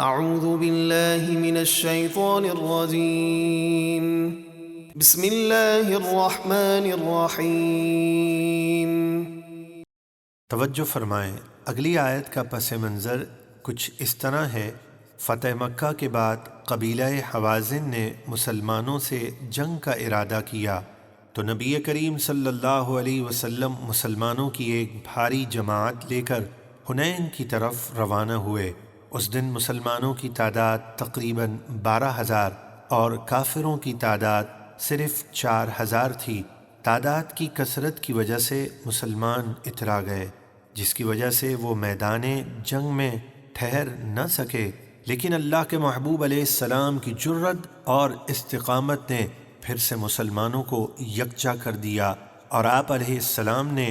اعوذ باللہ من الشیطان الرجیم بسم اللہ الرحمن الرحیم۔ توجہ فرمائیں، اگلی آیت کا پس منظر کچھ اس طرح ہے۔ فتح مکہ کے بعد قبیلہ حوازن نے مسلمانوں سے جنگ کا ارادہ کیا تو نبی کریم صلی اللہ علیہ وسلم مسلمانوں کی ایک بھاری جماعت لے کر حنین کی طرف روانہ ہوئے۔ اس دن مسلمانوں کی تعداد تقریباً 12,000 اور کافروں کی تعداد صرف 4,000 تھی۔ تعداد کی کثرت کی وجہ سے مسلمان اترا گئے، جس کی وجہ سے وہ میدان جنگ میں ٹھہر نہ سکے، لیکن اللہ کے محبوب علیہ السلام کی جرأت اور استقامت نے پھر سے مسلمانوں کو یکجا کر دیا، اور آپ علیہ السلام نے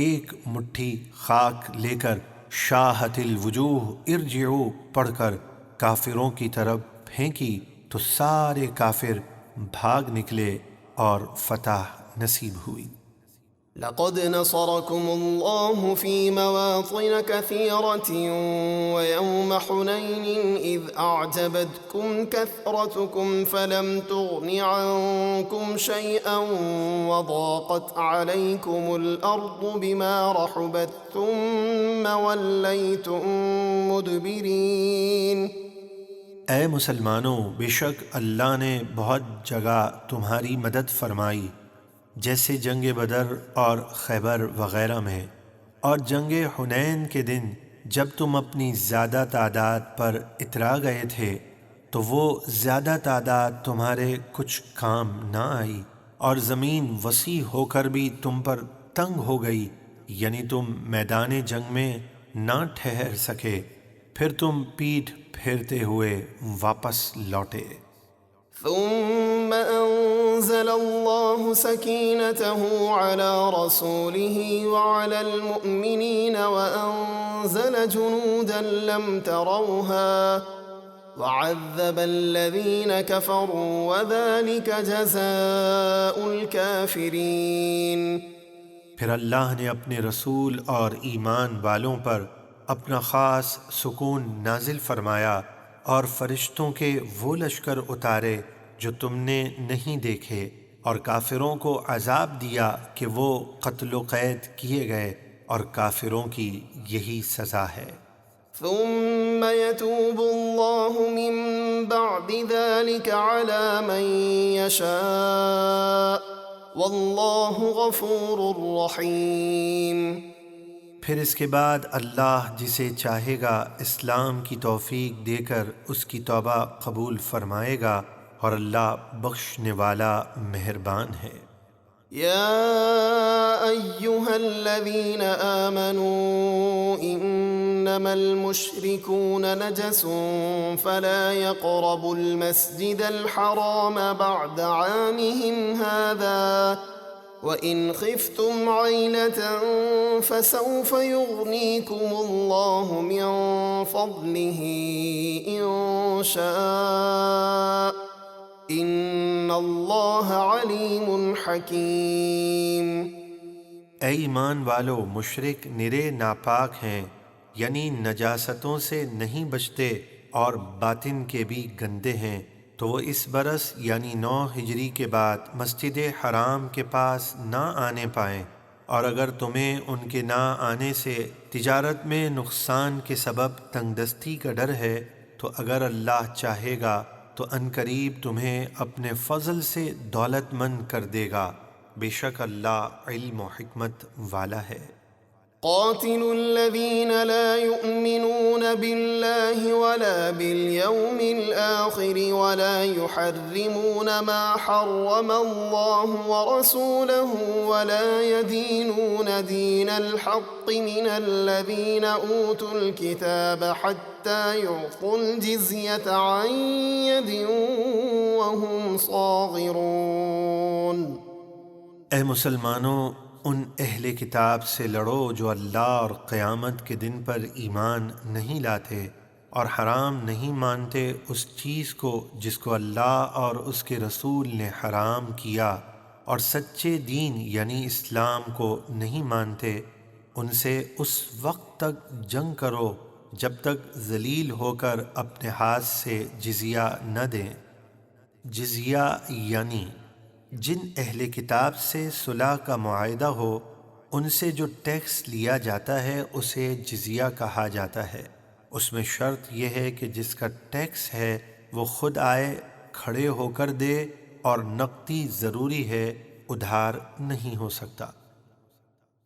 ایک مٹھی خاک لے کر شاہت الوجوہ ارجعوا پڑھ کر کافروں کی طرف پھینکی تو سارے کافر بھاگ نکلے اور فتح نصیب ہوئی۔ لقد نصركم الله في مواطن كثيرة ويوم حنين إذ أعجبتكم كثرتكم فلم تغن عنكم شيئا وضاقت عليكم الأرض بما رحبت ثم وليتم مدبرين۔ اے مسلمانوں، بے شک اللہ نے بہت جگہ تمہاری مدد فرمائی، جیسے جنگ بدر اور خیبر وغیرہ میں، اور جنگ حنین کے دن جب تم اپنی زیادہ تعداد پر اترا گئے تھے تو وہ زیادہ تعداد تمہارے کچھ کام نہ آئی، اور زمین وسیع ہو کر بھی تم پر تنگ ہو گئی، یعنی تم میدان جنگ میں نہ ٹھہر سکے، پھر تم پیٹھ پھیرتے ہوئے واپس لوٹے۔ ثم أنزل الله سكينته على رسوله وعلى المؤمنين وأنزل جنودا لم تروها وعذب الذين كفروا وذلك جزاء الكافرين۔ پھر اللہ نے اپنے رسول اور ایمان والوں پر اپنا خاص سکون نازل فرمایا اور فرشتوں کے وہ لشکر اتارے جو تم نے نہیں دیکھے، اور کافروں کو عذاب دیا کہ وہ قتل و قید کیے گئے، اور کافروں کی یہی سزا ہے۔ ثم يتوب الله من بعد ذلك على من يشاء والله غفور رحيم۔ پھر اس کے بعد اللہ جسے چاہے گا اسلام کی توفیق دے کر اس کی توبہ قبول فرمائے گا، اور اللہ بخشنے والا مہربان ہے۔ یا ایہا الذین آمنوا انما المشرکون نجس فلا يقربوا المسجد الحرام بعد عامهم هذا وَإِنْ خِفْتُمْ عَيْلَةً فَسَوْفَ يُغْنِيكُمُ اللَّهُ مِنْ فَضْلِهِ إِنْ شَاءَ إِنَّ اللَّهَ عَلِيمٌ حَكِيمٌ۔ اے ایمان والو، مشرک نرے ناپاک ہیں، یعنی نجاستوں سے نہیں بچتے اور باطن کے بھی گندے ہیں، تو وہ اس برس یعنی 9 ہجری کے بعد مسجد حرام کے پاس نہ آنے پائیں، اور اگر تمہیں ان کے نہ آنے سے تجارت میں نقصان کے سبب تنگ دستی کا ڈر ہے تو اگر اللہ چاہے گا تو عنقریب تمہیں اپنے فضل سے دولت مند کر دے گا، بے شک اللہ علم و حکمت والا ہے۔ قاتلوا الذين لا يؤمنون بالله ولا باليوم الآخر ولا يحرمون ما حرم الله ورسوله ولا يدينون دين الحق من الذين أوتوا الكتاب حتى يعطوا الجزية عن يد وهم صاغرون۔ اے مسلمانوں، ان اہل کتاب سے لڑو جو اللہ اور قیامت کے دن پر ایمان نہیں لاتے اور حرام نہیں مانتے اس چیز کو جس کو اللہ اور اس کے رسول نے حرام کیا، اور سچے دین یعنی اسلام کو نہیں مانتے، ان سے اس وقت تک جنگ کرو جب تک ذلیل ہو کر اپنے ہاتھ سے جزیہ نہ دیں۔ جزیہ یعنی جن اہل کتاب سے صلح کا معاہدہ ہو ان سے جو ٹیکس لیا جاتا ہے اسے جزیہ کہا جاتا ہے۔ اس میں شرط یہ ہے کہ جس کا ٹیکس ہے وہ خود آئے، کھڑے ہو کر دے، اور نقدی ضروری ہے، ادھار نہیں ہو سکتا۔